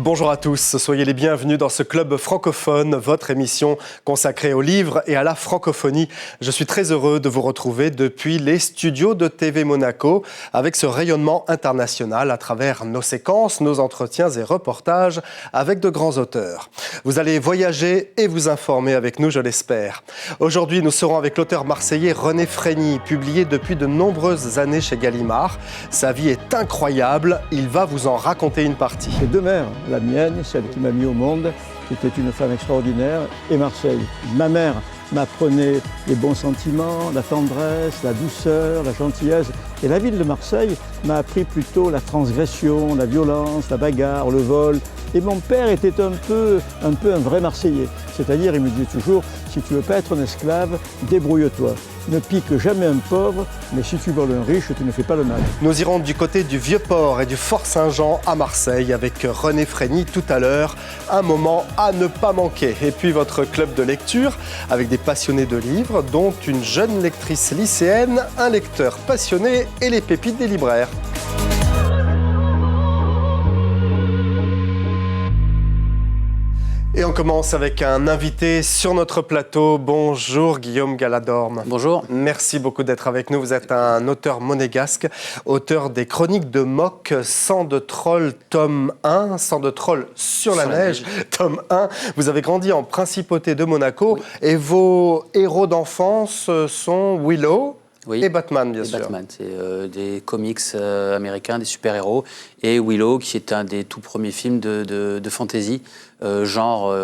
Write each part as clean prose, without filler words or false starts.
Bonjour à tous, soyez les bienvenus dans ce Club francophone, votre émission consacrée aux livres et à la francophonie. Je suis très heureux de vous retrouver depuis les studios de TV Monaco avec ce rayonnement international à travers nos séquences, nos entretiens et reportages avec de grands auteurs. Vous allez voyager et vous informer avec nous, je l'espère. Aujourd'hui, nous serons avec l'auteur marseillais René Frény, publié depuis de nombreuses années chez Gallimard. Sa vie est incroyable, il va vous en raconter une partie. J'ai deux mères, la mienne, celle qui m'a mis au monde, qui était une femme extraordinaire, et Marseille. Ma mère m'apprenait les bons sentiments, la tendresse, la douceur, la gentillesse. Et la ville de Marseille m'a appris plutôt la transgression, la violence, la bagarre, le vol. Et mon père était un peu un vrai Marseillais. C'est-à-dire, il me disait toujours, si tu veux pas être un esclave, débrouille-toi. Ne pique jamais un pauvre, mais si tu voles un riche, tu ne fais pas le mal. Nous irons du côté du Vieux-Port et du Fort Saint-Jean à Marseille avec René Frény tout à l'heure. Un moment à ne pas manquer. Et puis votre club de lecture avec des passionnés de livres, dont une jeune lectrice lycéenne, un lecteur passionné et les pépites des libraires. Et on commence avec un invité sur notre plateau. Bonjour Guillaume Galladorme. Bonjour. Merci beaucoup d'être avec nous. Vous êtes un auteur monégasque, auteur des Chroniques de Mock, Sang de Troll, tome 1, Sang de Troll sur la neige, tome 1. Vous avez grandi en principauté de Monaco, oui. Et vos héros d'enfance sont Willow. Oui. Et Batman, bien sûr. Batman, c'est des comics américains, des super-héros. Et Willow, qui est un des tout premiers films de fantasy, genre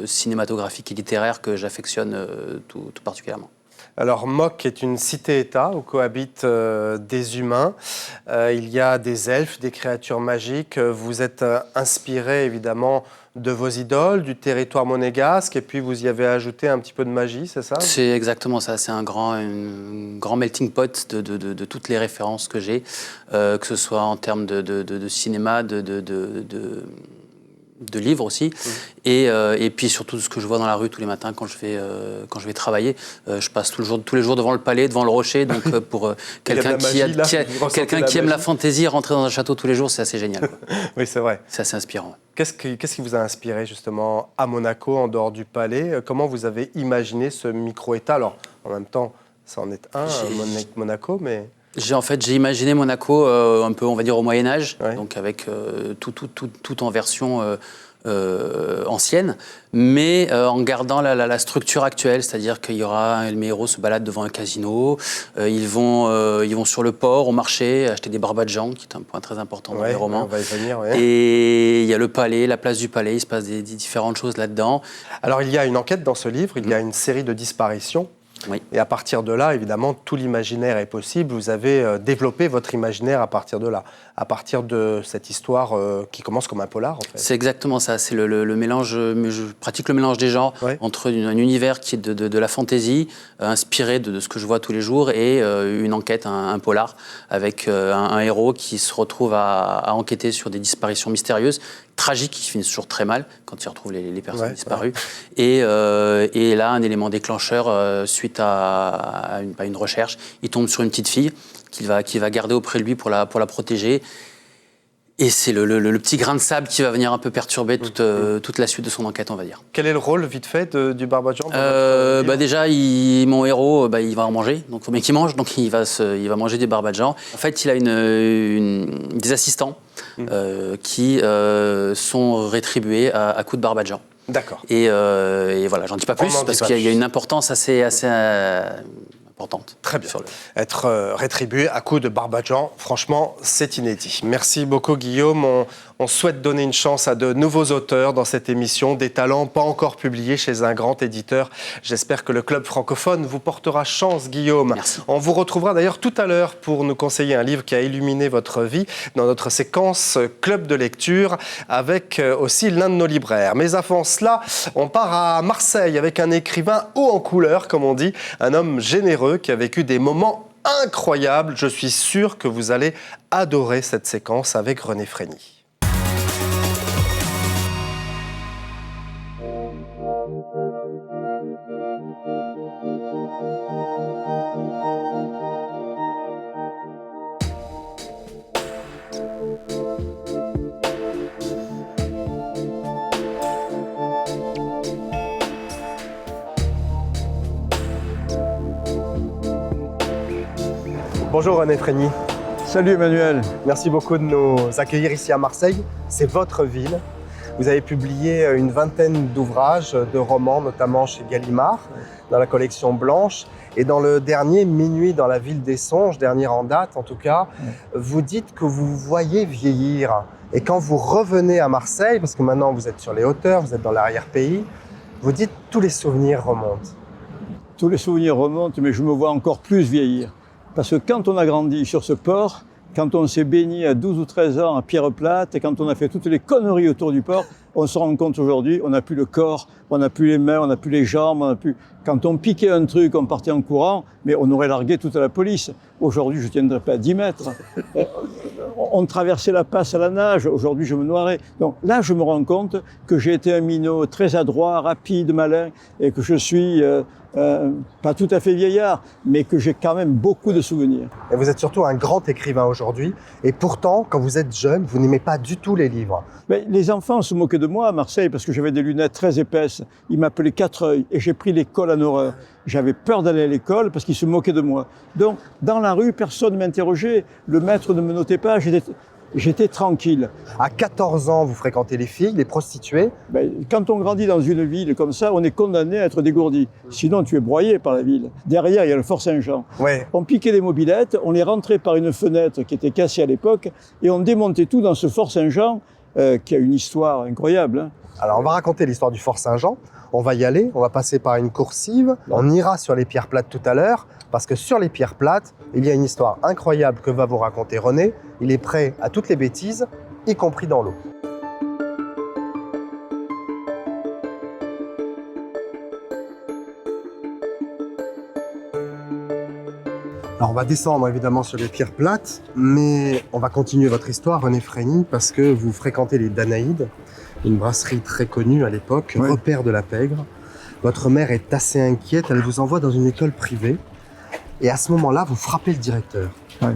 cinématographique et littéraire que j'affectionne tout particulièrement. Alors, Mock est une cité-État où cohabitent des humains. Il y a des elfes, des créatures magiques. Vous êtes inspiré, évidemment, de vos idoles, du territoire monégasque, et puis vous y avez ajouté un petit peu de magie, c'est ça ? C'est exactement ça, c'est un grand melting pot de toutes les références que j'ai, que ce soit en termes de cinéma, de livres aussi, et puis surtout ce que je vois dans la rue tous les matins quand je vais travailler. Je passe tous les jours devant le palais, devant le rocher, donc pour quelqu'un qui aime la fantaisie, rentrer dans un château tous les jours, c'est assez génial. Oui, c'est vrai. C'est assez inspirant. Qu'est-ce qui vous a inspiré justement à Monaco, en dehors du palais ? Comment vous avez imaginé ce micro-État ? Alors, en même temps, ça en est un, Monaco, mais... J'ai imaginé Monaco un peu, on va dire, au Moyen-Âge, ouais. Donc avec tout en version ancienne, mais en gardant la structure actuelle, c'est-à-dire qu'il y aura, mes héros se baladent devant un casino, ils vont sur le port, au marché, acheter des barbadjans, qui est un point très important dans les romans. On va y venir, ouais. Et il y a le palais, la place du palais, il se passe des différentes choses là-dedans. Alors il y a une enquête dans ce livre, il y a une série de disparitions. Oui. Et à partir de là, évidemment, tout l'imaginaire est possible. Vous avez développé votre imaginaire à partir de là, à partir de cette histoire qui commence comme un polar, en fait. C'est exactement ça. C'est le mélange. Je pratique le mélange des genres, ouais. Entre un univers qui est de la fantaisie, inspiré de ce que je vois tous les jours, et une enquête, un polar, avec un héros qui se retrouve à enquêter sur des disparitions mystérieuses, tragiques, qui finissent toujours très mal quand il retrouve les personnes disparues. Ouais. Et là, un élément déclencheur, suite à une recherche, il tombe sur une petite fille qu'il va garder auprès de lui pour la protéger. Et c'est le petit grain de sable qui va venir un peu perturber toute la suite de son enquête, on va dire. Quel est le rôle, vite fait, du Barbadjan ? Déjà, mon héros, il va en manger. Donc, il faut bien qu'il mange. Donc, il va manger des Barbadjans. En fait, il a des assistants qui sont rétribués à coups de Barbadjan. D'accord. Et voilà, j'en dis pas plus parce qu'il y a une importance assez importante. Très bien. Être rétribué à coups de Barbadjan, franchement, c'est inédit. Merci beaucoup, Guillaume. On souhaite donner une chance à de nouveaux auteurs dans cette émission, des talents pas encore publiés chez un grand éditeur. J'espère que le Club francophone vous portera chance, Guillaume. Merci. On vous retrouvera d'ailleurs tout à l'heure pour nous conseiller un livre qui a illuminé votre vie dans notre séquence Club de lecture, avec aussi l'un de nos libraires. Mais avant cela, on part à Marseille avec un écrivain haut en couleur, comme on dit, un homme généreux qui a vécu des moments incroyables. Je suis sûr que vous allez adorer cette séquence avec René Frény. Bonjour René Frény. Salut Emmanuel. Merci beaucoup de nous accueillir ici à Marseille. C'est votre ville. Vous avez publié une vingtaine d'ouvrages, de romans, notamment chez Gallimard, dans la collection Blanche. Et dans le dernier, Minuit dans la ville des songes, dernier en date en tout cas, vous dites que vous voyez vieillir. Et quand vous revenez à Marseille, parce que maintenant vous êtes sur les hauteurs, vous êtes dans l'arrière-pays, vous dites tous les souvenirs remontent. Tous les souvenirs remontent, mais je me vois encore plus vieillir. Parce que quand on a grandi sur ce port, quand on s'est baigné à 12 ou 13 ans à Pierre-Plate, et quand on a fait toutes les conneries autour du port, on se rend compte aujourd'hui, on n'a plus le corps, on n'a plus les mains, on n'a plus les jambes, on n'a plus... Quand on piquait un truc, on partait en courant, mais on aurait largué toute la police. Aujourd'hui, je ne tiendrais pas à 10 mètres. On traversait la passe à la nage, aujourd'hui je me noierais. Donc là, je me rends compte que j'ai été un minot très adroit, rapide, malin, et que je suis pas tout à fait vieillard, mais que j'ai quand même beaucoup de souvenirs. Et vous êtes surtout un grand écrivain aujourd'hui, et pourtant, quand vous êtes jeune, vous n'aimez pas du tout les livres. Mais les enfants se moquaient de moi à Marseille parce que j'avais des lunettes très épaisses. Ils m'appelaient Quatre-Œils et j'ai pris l'école en horreur. J'avais peur d'aller à l'école parce qu'ils se moquaient de moi. Donc, dans la rue, personne ne m'interrogeait. Le maître ne me notait pas. J'étais tranquille. À 14 ans, vous fréquentez les filles, les prostituées. Quand on grandit dans une ville comme ça, on est condamné à être dégourdi. Sinon, tu es broyé par la ville. Derrière, il y a le Fort Saint-Jean. Ouais. On piquait des mobylettes, on les rentrait par une fenêtre qui était cassée à l'époque et on démontait tout dans ce Fort Saint-Jean qui a une histoire incroyable. Hein. Alors, on va raconter l'histoire du Fort Saint-Jean. On va y aller, on va passer par une coursive. On ira sur les pierres plates tout à l'heure, parce que sur les pierres plates, il y a une histoire incroyable que va vous raconter René. Il est prêt à toutes les bêtises, y compris dans l'eau. Alors on va descendre évidemment sur les pierres plates, mais on va continuer votre histoire, René Frény, parce que vous fréquentez les Danaïdes, une brasserie très connue à l'époque, Oui. repère de la pègre. Votre mère est assez inquiète, elle vous envoie dans une école privée, et à ce moment-là, vous frappez le directeur. Ouais.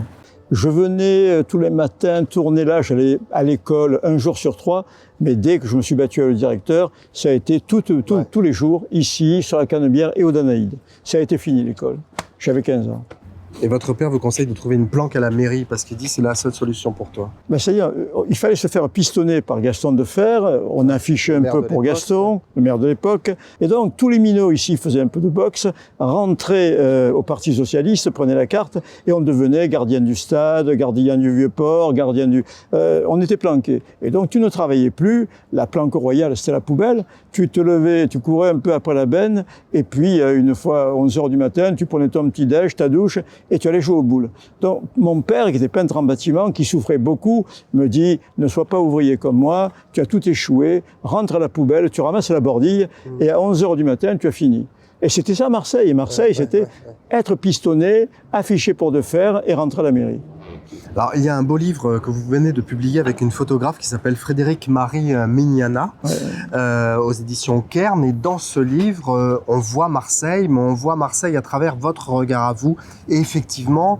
Je venais tous les matins tourner là, j'allais à l'école un jour sur 3, mais dès que je me suis battu avec le directeur, ça a été tous les jours, ici, sur la Canebière et au Danaïde. Ça a été fini l'école. J'avais 15 ans. Et votre père vous conseille de trouver une planque à la mairie parce qu'il dit que c'est la seule solution pour toi. C'est-à-dire, il fallait se faire pistonner par Gaston Defer. On affichait un peu pour Gaston, le maire de l'époque. Et donc, tous les minots ici faisaient un peu de boxe, rentraient au Parti Socialiste, prenaient la carte, et on devenait gardien du stade, gardien du Vieux-Port, gardien du... on était planqués. Et donc, tu ne travaillais plus. La planque royale, c'était la poubelle. Tu te levais, tu courais un peu après la benne, et puis, une fois à 11h du matin, tu prenais ton petit déj, ta douche, et tu allais jouer aux boules. Donc, mon père, qui était peintre en bâtiment, qui souffrait beaucoup, me dit « Ne sois pas ouvrier comme moi, tu as tout échoué, rentre à la poubelle, tu ramasses la bordille, et à 11h du matin, tu as fini. » Et c'était ça Marseille. Et Marseille, c'était être pistonné, affiché pour Defer et rentrer à la mairie. Alors, il y a un beau livre que vous venez de publier avec une photographe qui s'appelle Frédéric-Marie Mignana, aux éditions Kern. Et dans ce livre, on voit Marseille, mais on voit Marseille à travers votre regard à vous. Et effectivement,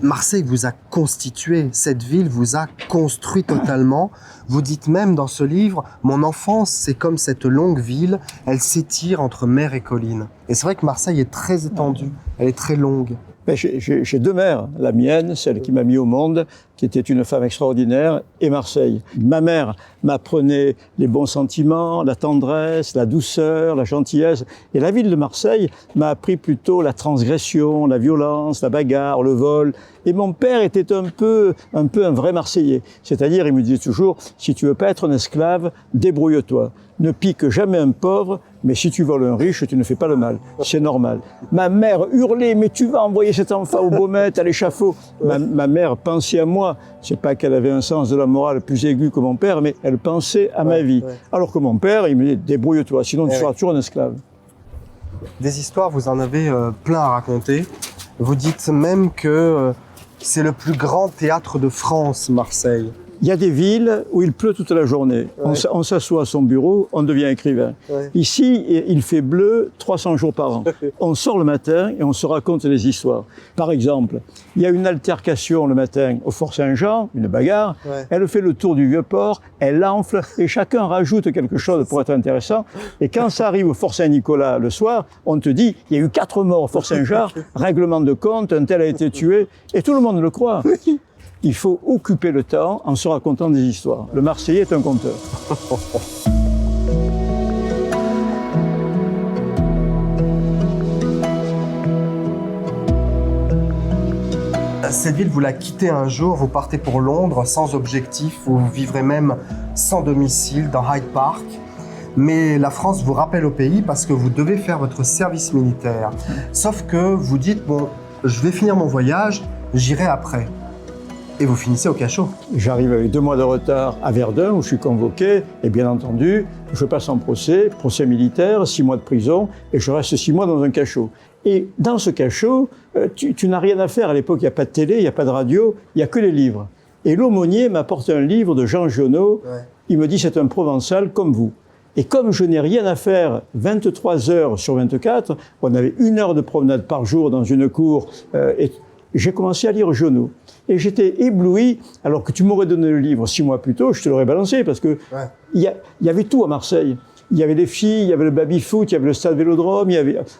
Marseille vous a constitué, cette ville vous a construit totalement. Vous dites même dans ce livre, mon enfance, c'est comme cette longue ville, elle s'étire entre mer et collines. Et c'est vrai que Marseille est très étendue, elle est très longue. J'ai deux mères, la mienne, celle qui m'a mis au monde, qui était une femme extraordinaire, et Marseille. Ma mère m'apprenait les bons sentiments, la tendresse, la douceur, la gentillesse. Et la ville de Marseille m'a appris plutôt la transgression, la violence, la bagarre, le vol. Et mon père était un peu un vrai Marseillais. C'est-à-dire, il me disait toujours, si tu veux pas être un esclave, débrouille-toi. Ne pique jamais un pauvre, mais si tu voles un riche, tu ne fais pas le mal. C'est normal. Ma mère hurlait, mais tu vas envoyer cet enfant au Baumette, à l'échafaud. Ma mère pensait à moi. C'est pas qu'elle avait un sens de la morale plus aigu que mon père, mais elle pensait à ma vie. Alors que mon père, il me disait, débrouille-toi, sinon tu seras toujours un esclave. Des histoires, vous en avez plein à raconter. Vous dites même que c'est le plus grand théâtre de France, Marseille. Il y a des villes où il pleut toute la journée. Ouais. On s'assoit à son bureau, on devient écrivain. Ouais. Ici, il fait bleu 300 jours par an. On sort le matin et on se raconte des histoires. Par exemple, il y a une altercation le matin au Fort Saint-Jean, une bagarre. Ouais. Elle fait le tour du Vieux-Port, elle enfle et chacun rajoute quelque chose pour être intéressant. Et quand ça arrive au Fort Saint-Nicolas le soir, on te dit il y a eu 4 morts au Fort Saint-Jean, règlement de compte, un tel a été tué. Et tout le monde le croit. Il faut occuper le temps en se racontant des histoires. Le Marseillais est un conteur. Cette ville, vous la quittez un jour, vous partez pour Londres sans objectif, vous vivrez même sans domicile dans Hyde Park. Mais la France vous rappelle au pays parce que vous devez faire votre service militaire. Sauf que vous dites, bon, je vais finir mon voyage, j'irai après. Et vous finissez au cachot. J'arrive avec 2 mois de retard à Verdun, où je suis convoqué, et bien entendu, je passe en procès militaire, 6 mois de prison, et je reste 6 mois dans un cachot. Et dans ce cachot, tu n'as rien à faire. À l'époque, il n'y a pas de télé, il n'y a pas de radio, il n'y a que les livres. Et l'aumônier m'apporte un livre de Jean Giono. Ouais. Il me dit, c'est un Provençal comme vous. Et comme je n'ai rien à faire 23 heures sur 24, on avait 1 heure de promenade par jour dans une cour, et j'ai commencé à lire Giono. Et j'étais ébloui, alors que tu m'aurais donné le livre 6 mois plus tôt, je te l'aurais balancé, parce que il y avait tout à Marseille. Il y avait les filles, il y avait le baby-foot, il y avait le stade Vélodrome,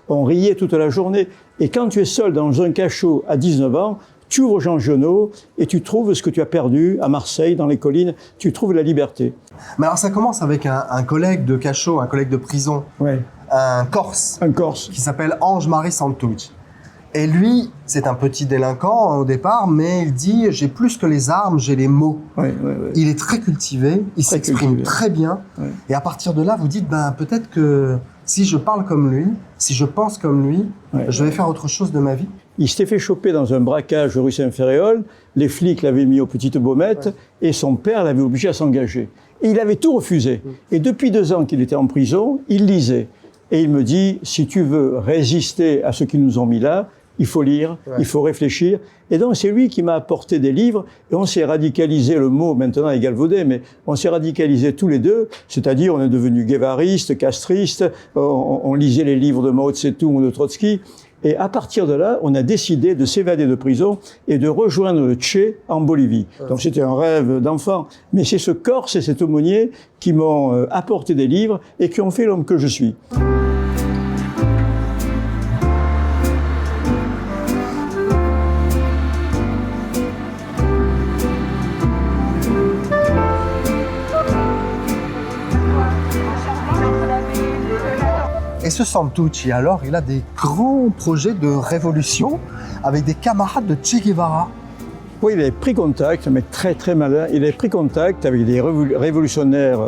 on riait toute la journée. Et quand tu es seul dans un cachot à 19 ans, tu ouvres Jean Giono et tu trouves ce que tu as perdu à Marseille, dans les collines, tu trouves la liberté. Mais alors ça commence avec un collègue de cachot, un collègue de prison, un Corse, qui s'appelle Ange-Marie Santucci. Et lui, c'est un petit délinquant au départ, mais il dit « j'ai plus que les armes, j'ai les mots ». Il est très cultivé, il s'exprime très bien. Et à partir de là, vous dites « peut-être que si je parle comme lui, si je pense comme lui, je vais faire autre chose de ma vie ». Il s'était fait choper dans un braquage rue Saint-Ferréol, les flics l'avaient mis aux Petites Baumettes et son père l'avait obligé à s'engager. Et il avait tout refusé. Et depuis 2 ans qu'il était en prison, il lisait. Et il me dit « si tu veux résister à ce qu'ils nous ont mis là, il faut lire, il faut réfléchir ». Et donc, c'est lui qui m'a apporté des livres, et on s'est radicalisé, le mot maintenant est galvaudé, mais on s'est radicalisé tous les deux, c'est-à-dire on est devenus guévaristes, castristes, on lisait les livres de Mao Tse-tung ou de Trotsky, et à partir de là, on a décidé de s'évader de prison et de rejoindre le Che en Bolivie. Donc c'était un rêve d'enfant, mais c'est ce Corse et cet aumônier qui m'ont apporté des livres et qui ont fait l'homme que je suis. Et ce Santucci, alors, il a des grands projets de révolution avec des camarades de Che Guevara. Oui, il avait pris contact, mais très très malin, il avait pris contact avec des révolutionnaires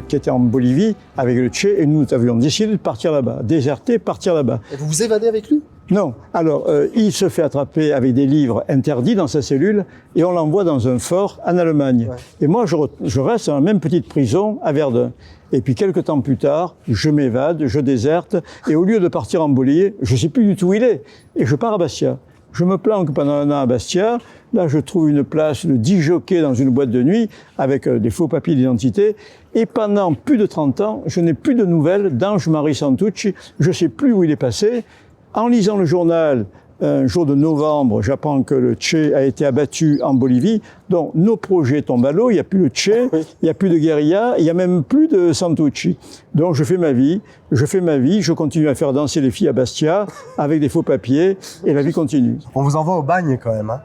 qui étaient en Bolivie, avec le Che, et nous avions décidé de partir là-bas, déserter, partir là-bas. Et vous vous évadez avec lui ? Non. Alors, il se fait attraper avec des livres interdits dans sa cellule, et on l'envoie dans un fort en Allemagne. Et moi, je reste dans la même petite prison à Verdun. Et puis, quelques temps plus tard, je m'évade, je déserte, et au lieu de partir en Bolivie, je ne sais plus du tout où il est, et je pars à Bastia. Je me planque pendant 1 an à Bastia. Là, je trouve une place de disjockey dans une boîte de nuit avec des faux papiers d'identité. Et pendant plus de 30 ans, je n'ai plus de nouvelles d'Ange-Marie Santucci. Je ne sais plus où il est passé. En lisant le journal, un jour de novembre, j'apprends que le Che a été abattu en Bolivie. Donc, nos projets tombent à l'eau. Il n'y a plus de Che, il n'y a plus de guérilla, il n'y a même plus de Santucci. Donc, je fais ma vie, je continue à faire danser les filles à Bastia avec des faux papiers et la vie continue. On vous envoie au bagne quand même, hein ?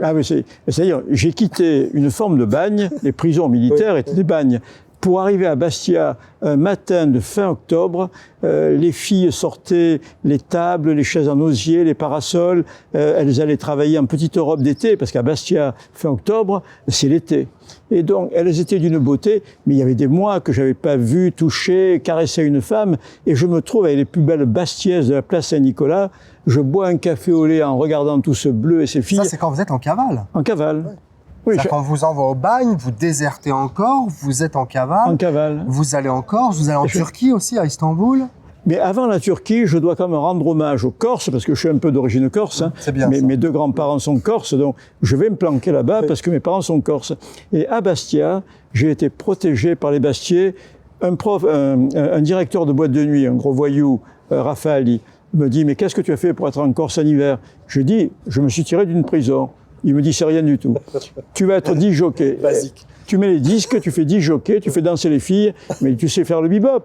Ah oui, c'est-à-dire, j'ai quitté une forme de bagne, les prisons militaires étaient des bagnes. Pour arriver à Bastia, un matin de fin octobre, les filles sortaient les tables, les chaises en osier, les parasols. Elles allaient travailler en petite robe d'été, parce qu'à Bastia, fin octobre, c'est l'été. Et donc, elles étaient d'une beauté, mais il y avait des mois que j'avais pas vu, touché, caressé une femme, et je me trouve avec les plus belles bastiaises de la place Saint-Nicolas. Je bois un café au lait en regardant tout ce bleu et ces filles. Ça, c'est quand vous êtes en cavale. En cavale. Oui, quand on vous envoie au bagne, vous désertez encore, vous êtes en cavale. En cavale. Vous allez en Corse, vous allez en Turquie aussi, à Istanbul. Mais avant la Turquie, je dois quand même rendre hommage aux Corses, parce que je suis un peu d'origine corse. Hein. C'est bien. Mes deux grands-parents sont corses, donc je vais me planquer là-bas parce que mes parents sont corses. Et à Bastia, j'ai été protégé par les Bastiais. Un directeur de boîte de nuit, un gros voyou, Raffaali, me dit « Mais qu'est-ce que tu as fait pour être en Corse en hiver ?» Je dis « Je me suis tiré d'une prison. » Il me dit « C'est rien du tout. Tu vas être 10 jockeys. Basique. Tu mets les disques, tu fais 10 jockeys, tu fais danser les filles, mais tu sais faire le bebop.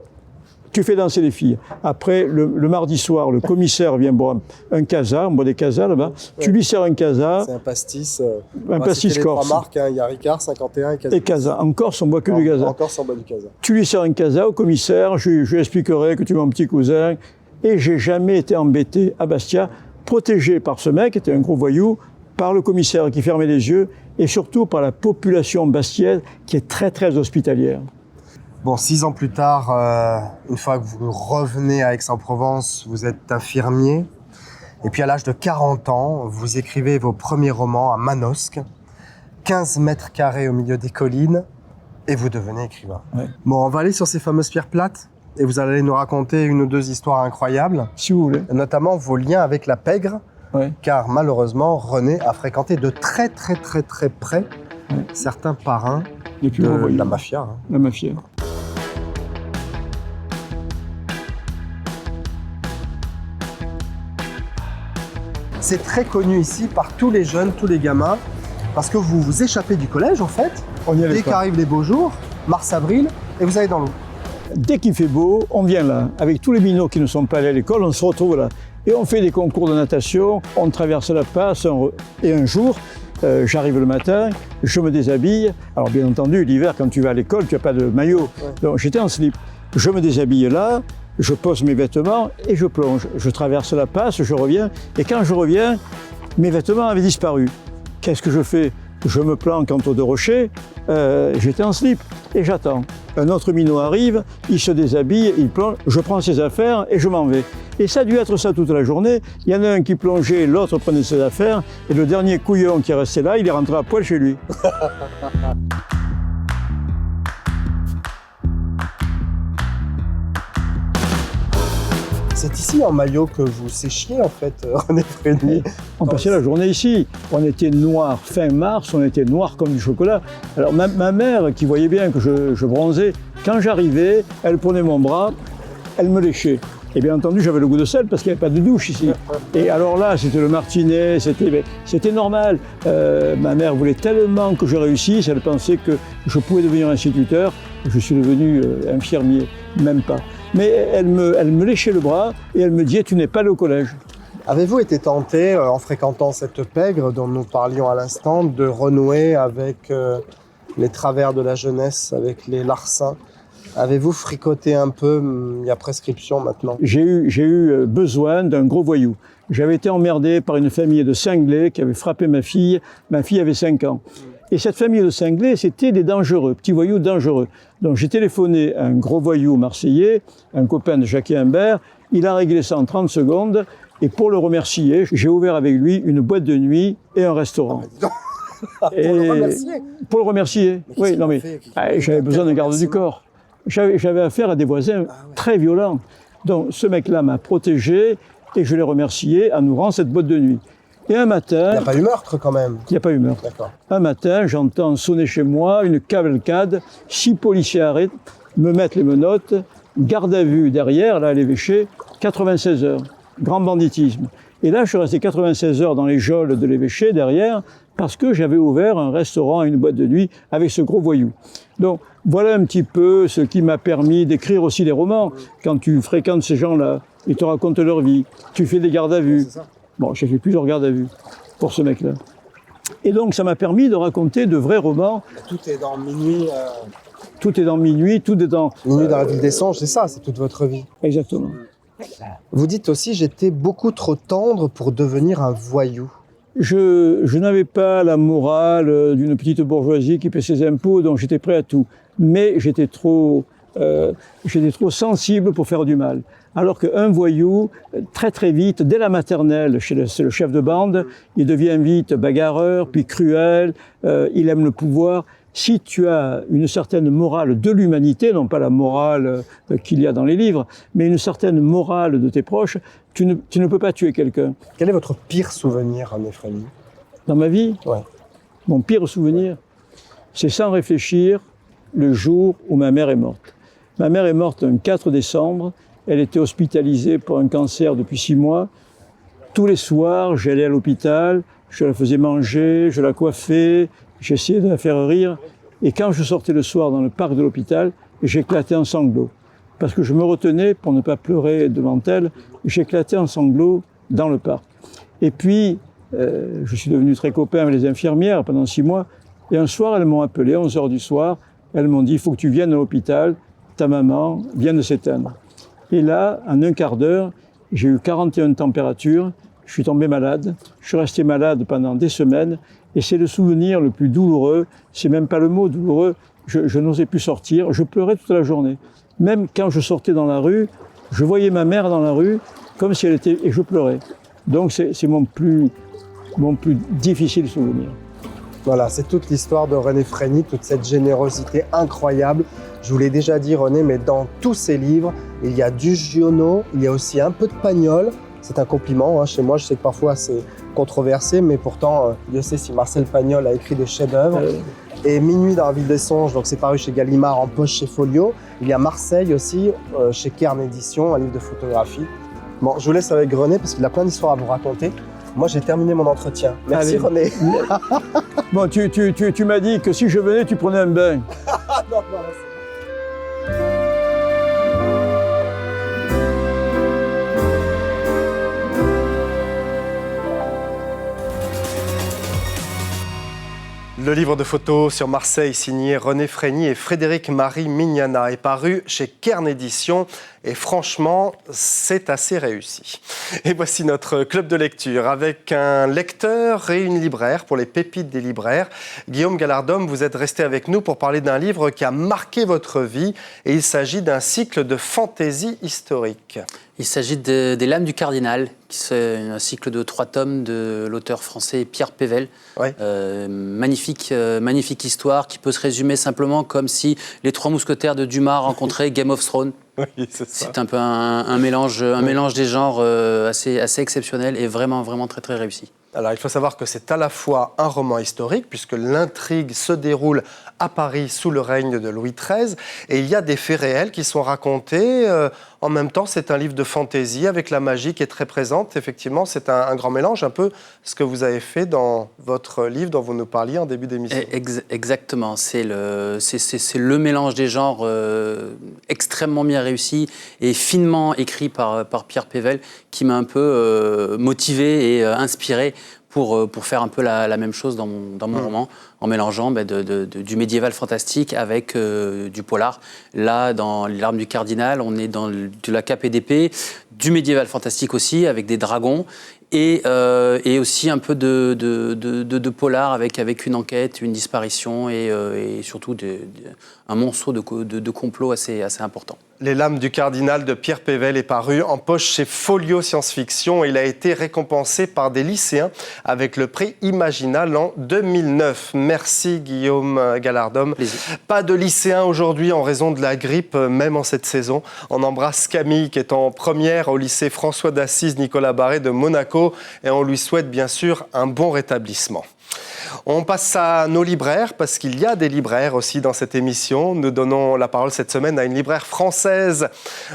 Tu fais danser les filles. Après, le mardi soir, le commissaire vient boire un casa, on boit des casas là-bas. Ouais. Tu lui sers un casa. C'est un pastis. Un pastis corse. Il y a 3 marques, hein. Il y a Ricard, 51 et casa. Et casa. En Corse, on boit que du casa. En Corse, on boit du casa. Tu lui sers un casa au commissaire, je lui expliquerai que tu es mon petit cousin. Et j'ai jamais été embêté à Bastia, protégé par ce mec, qui était un gros voyou, par le commissaire qui fermait les yeux, et surtout par la population bastiaise qui est très très hospitalière. Bon, 6 ans plus tard, une fois que vous revenez à Aix-en-Provence, vous êtes infirmier. Et puis à l'âge de 40 ans, vous écrivez vos premiers romans à Manosque, 15 mètres carrés au milieu des collines, et vous devenez écrivain. Ouais. Bon, on va aller sur ces fameuses pierres plates, et vous allez nous raconter 1 ou 2 histoires incroyables. Si vous voulez. Notamment vos liens avec la pègre, ouais. Car malheureusement, René a fréquenté de très près certains parrains de la mafia. Hein. La mafia. C'est très connu ici par tous les jeunes, tous les gamins, parce que vous vous échappez du collège en fait. Dès qu'arrivent les beaux jours, mars-avril, et vous allez dans l'eau. Dès qu'il fait beau, on vient là. Avec tous les minots qui ne sont pas allés à l'école, on se retrouve là. Et on fait des concours de natation, on traverse la passe, et un jour, j'arrive le matin, je me déshabille. Alors bien entendu, l'hiver, quand tu vas à l'école, tu n'as pas de maillot. Ouais. Donc j'étais en slip. Je me déshabille là, je pose mes vêtements et je plonge. Je traverse la passe, je reviens. Et quand je reviens, mes vêtements avaient disparu. Qu'est-ce que je fais? Je me planque entre 2 rochers, j'étais en slip et j'attends. Un autre minot arrive, il se déshabille, il plonge, je prends ses affaires et je m'en vais. Et ça a dû être ça toute la journée. Il y en a un qui plongeait, l'autre prenait ses affaires, et le dernier couillon qui est resté là, il est rentré à poil chez lui. C'est ici en maillot que vous séchiez en fait, René Frény. On passait la journée ici. On était noir fin mars, on était noir comme du chocolat. Alors ma mère, qui voyait bien que je bronzais, quand j'arrivais, elle prenait mon bras, elle me léchait. Et bien entendu, j'avais le goût de sel parce qu'il n'y avait pas de douche ici. Et alors là, c'était le martinet, c'était normal. Ma mère voulait tellement que je réussisse, elle pensait que je pouvais devenir instituteur. Je suis devenu infirmier, même pas. Mais elle me léchait le bras et elle me disait « Tu n'es pas allé au collège ». Avez-vous été tenté, en fréquentant cette pègre dont nous parlions à l'instant, de renouer avec les travers de la jeunesse, avec les larcins? Avez-vous fricoté un peu? Il y a prescription maintenant. J'ai eu besoin d'un gros voyou. J'avais été emmerdé par une famille de cinglés qui avait frappé ma fille. Ma fille avait 5 ans. Et cette famille de cinglés, c'était des dangereux, petits voyous dangereux. Donc j'ai téléphoné à un gros voyou marseillais, un copain de Jacques Imbert. Il a réglé ça en 30 secondes. Et pour le remercier, j'ai ouvert avec lui une boîte de nuit et un restaurant. Pour le remercier? Pour le remercier. Oui, non mais j'avais besoin d'un garde du corps. J'avais affaire à des voisins très violents. Donc ce mec-là m'a protégé et je l'ai remercié en ouvrant cette boîte de nuit. Et un matin... Il n'y a pas eu meurtre quand même? Il n'y a pas eu meurtre. Un matin, j'entends sonner chez moi une cavalcade, 6 policiers arrêtent, me mettent les menottes, garde à vue derrière, là à l'évêché, 96 heures, grand banditisme. Et là, je suis resté 96 heures dans les geôles de l'évêché derrière, parce que j'avais ouvert un restaurant et une boîte de nuit avec ce gros voyou. Donc voilà un petit peu ce qui m'a permis d'écrire aussi des romans. Quand tu fréquentes ces gens-là, ils te racontent leur vie, tu fais des gardes à vue. Bon, j'ai fait plusieurs gardes à vue pour ce mec-là. Et donc ça m'a permis de raconter de vrais romans. Tout est dans Minuit. Tout est dans Minuit, tout est dans... Minuit dans la ville des songes, c'est ça, c'est toute votre vie. Exactement. Vous dites aussi, j'étais beaucoup trop tendre pour devenir un voyou. Je n'avais pas la morale d'une petite bourgeoisie qui paie ses impôts, donc j'étais prêt à tout. Mais j'étais trop sensible pour faire du mal. Alors qu'un voyou, très vite, dès la maternelle, c'est le chef de bande, il devient vite bagarreur, puis cruel, il aime le pouvoir. si tu as une certaine morale de l'humanité, non pas la morale qu'il y a dans les livres, mais une certaine morale de tes proches, tu ne peux pas tuer quelqu'un. Quel est votre pire souvenir, René Frény? Dans ma vie, Ouais. mon pire souvenir, c'est sans réfléchir le jour où ma mère est morte. Ma mère est morte un 4 décembre, elle était hospitalisée pour un cancer depuis 6 mois. Tous les soirs, j'allais à l'hôpital, je la faisais manger, je la coiffais, j'essayais de la faire rire. Et quand je sortais le soir dans le parc de l'hôpital, j'éclatais en sanglots. Parce que je me retenais pour ne pas pleurer devant elle, j'éclatais en sanglots dans le parc. Et puis, je suis devenu très copain avec les infirmières pendant 6 mois. Et un soir, elles m'ont appelé, 11h du soir. Elles m'ont dit, il faut que tu viennes à l'hôpital, ta maman vient de s'éteindre. Et là, en un quart d'heure, j'ai eu 41 températures, je suis tombé malade, je suis resté malade pendant des semaines. Et c'est le souvenir le plus douloureux, c'est même pas le mot douloureux, je n'osais plus sortir, je pleurais toute la journée. Même quand je sortais dans la rue, je voyais ma mère dans la rue, comme si elle était... et je pleurais. Donc c'est mon plus difficile souvenir. Voilà, c'est toute l'histoire de René Frény, toute cette générosité incroyable. Je vous l'ai déjà dit, René, mais dans tous ces livres, il y a du Giono, il y a aussi un peu de Pagnol. C'est un compliment, hein. Chez moi, je sais que parfois c'est controversé, mais pourtant, Dieu sait si Marcel Pagnol a écrit des chefs-d'œuvre. Et Minuit dans la ville des songes, donc c'est paru chez Gallimard, en poche chez Folio. Il y a Marseille aussi, chez Kern Édition, un livre de photographie. Bon, je vous laisse avec René parce qu'il a plein d'histoires à vous raconter. Moi, j'ai terminé mon entretien. Merci. Allez. René. Bon, tu m'as dit que si je venais, tu prenais un bain. Non, Le livre de photos sur Marseille signé René Frény et Frédéric-Marie Mignana est paru chez Kern Édition et franchement, c'est assez réussi. Et voici notre club de lecture avec un lecteur et une libraire pour les pépites des libraires. Guillaume Gallardome, vous êtes resté avec nous pour parler d'un livre qui a marqué votre vie et il s'agit d'un cycle de fantaisie historique. Il s'agit des Lames du Cardinal, qui c'est un cycle de 3 tomes de l'auteur français Pierre Pével. Ouais. Magnifique histoire qui peut se résumer simplement comme si les 3 mousquetaires de Dumas rencontraient Game of Thrones. Oui, c'est un peu un mélange des genres assez exceptionnel et vraiment très très réussi. Alors il faut savoir que c'est à la fois un roman historique puisque l'intrigue se déroule à Paris sous le règne de Louis XIII et il y a des faits réels qui sont racontés. En même temps, c'est un livre de fantaisie avec la magie qui est très présente. Effectivement, c'est un grand mélange, un peu ce que vous avez fait dans votre livre dont vous nous parliez en début d'émission. Exactement, c'est le mélange des genres extrêmement bien réussi et finement écrit par Pierre Pével qui m'a un peu motivé et inspiré pour faire un peu la même chose dans mon roman, en mélangeant du médiéval fantastique avec du polar. Là, dans L'Arme du Cardinal, on est dans de la cape et d'épée, du médiéval fantastique aussi, avec des dragons, et aussi un peu de polar avec une enquête, une disparition et surtout un monceau de complot assez important. Les Lames du Cardinal de Pierre Pével est paru en poche chez Folio Science-Fiction. Il a été récompensé par des lycéens avec le prix Imaginal en 2009. Merci Guillaume Gallardome. Plaisir. Pas de lycéens aujourd'hui en raison de la grippe, même en cette saison. On embrasse Camille qui est en première au lycée François d'Assise Nicolas Barré de Monaco et on lui souhaite bien sûr un bon rétablissement. On passe à nos libraires parce qu'il y a des libraires aussi dans cette émission. Nous donnons la parole cette semaine à une libraire française.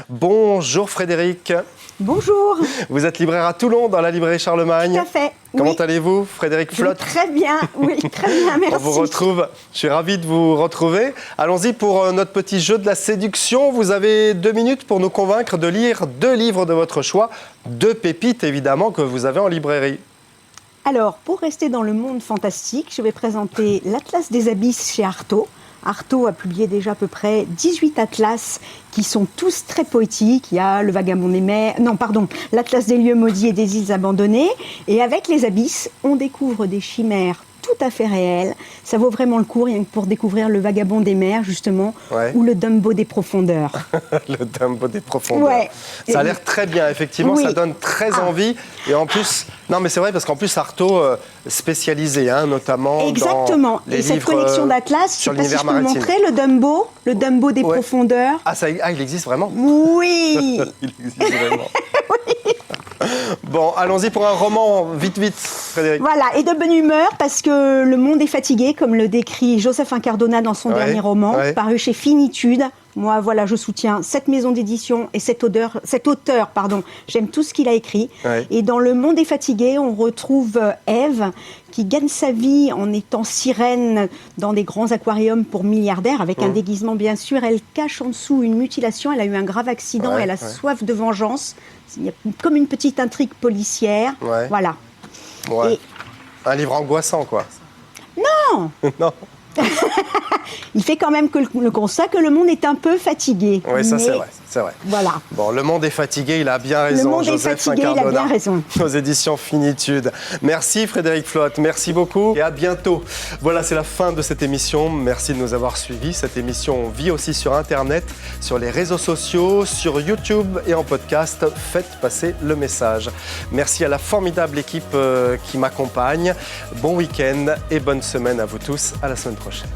Bonjour Frédéric. Bonjour. Vous êtes libraire à Toulon dans la librairie Charlemagne. Tout à fait. Comment allez-vous, Frédéric Flotte? Très bien, oui, très bien, merci. On vous retrouve, je suis ravi de vous retrouver. Allons-y pour notre petit jeu de la séduction. Vous avez 2 minutes pour nous convaincre de lire 2 livres de votre choix, 2 pépites évidemment que vous avez en librairie. Alors, pour rester dans le monde fantastique, je vais présenter l'Atlas des Abysses chez Artaud. Artaud a publié déjà à peu près 18 atlas qui sont tous très poétiques. Il y a le Vagabond des mers, l'Atlas des lieux maudits et des îles abandonnées. Et avec les abysses, on découvre des chimères tout à fait réel. Ça vaut vraiment le coup, rien que pour découvrir le vagabond des mers, justement, ou le Dumbo des profondeurs. Le Dumbo des profondeurs. Ouais. Ça a l'air très bien, effectivement, ça donne très envie. Et en plus, non mais c'est vrai, parce qu'en plus, Artaud, spécialisé, notamment exactement. dans les et cette livres collection d'atlas, je ne sais pas si je peux le montrer, le Dumbo des profondeurs. Ah, il existe vraiment? Oui. Il existe vraiment. Bon, allons-y pour un roman, vite, Frédéric. Voilà, et de bonne humeur, parce que le monde est fatigué, comme le décrit Joseph Incardona dans son dernier roman, paru chez Finitude. Moi, voilà, je soutiens cette maison d'édition et cet auteur, j'aime tout ce qu'il a écrit. Et dans Le monde est fatigué, on retrouve Ève, qui gagne sa vie en étant sirène dans des grands aquariums pour milliardaires, avec un déguisement bien sûr. Elle cache en dessous une mutilation, elle a eu un grave accident, elle a soif de vengeance. Il y a comme une petite intrigue policière. Voilà. Ouais. Et... un livre angoissant, quoi. Non. Non. Il fait quand même le constat que le monde est un peu fatigué. Oui, ça c'est vrai. Voilà. Bon, le monde est fatigué, il a bien raison. Le monde est fatigué, il a bien raison. Aux éditions Finitude. Merci Frédéric Flotte, merci beaucoup et à bientôt. Voilà, c'est la fin de cette émission. Merci de nous avoir suivis. Cette émission vit aussi sur Internet, sur les réseaux sociaux, sur YouTube et en podcast. Faites passer le message. Merci à la formidable équipe qui m'accompagne. Bon week-end et bonne semaine à vous tous. À la semaine prochaine.